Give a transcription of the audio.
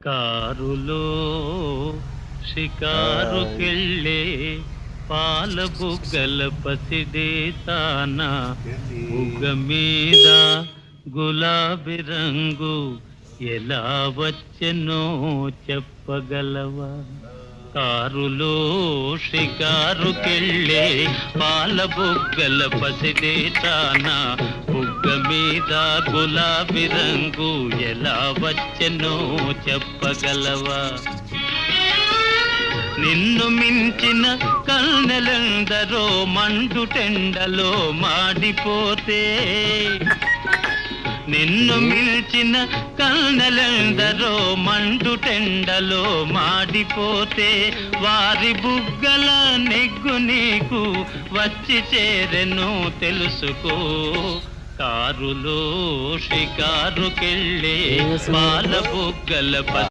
కారులో షికారుకెళ్ళే పాల బుగ్గల పసిడే తాన బుగ్గ మీద గులాబీ రంగు ఎలా వచ్చెనో చెప్పగలవా? కారులో షికారుకెళ్ళే పాల బుగ్గల పసిడే తాన బుగ్గ మీద గులాబీ రంగు ఎలా వచ్చెనో చెప్పగలవా? నిన్ను మించిన కన్నెలందరో మండుటెండలో మాడిపోతే, నిన్ను మిల్చిన కన్నెలందరో మండుటెండలో మాడిపోతే, వారి బుగ్గల నెగ్గు నీకు వచ్చి చేరెను తెలుసుకో. కారులో షికారుకెళ్ళే పాల బుగ్గల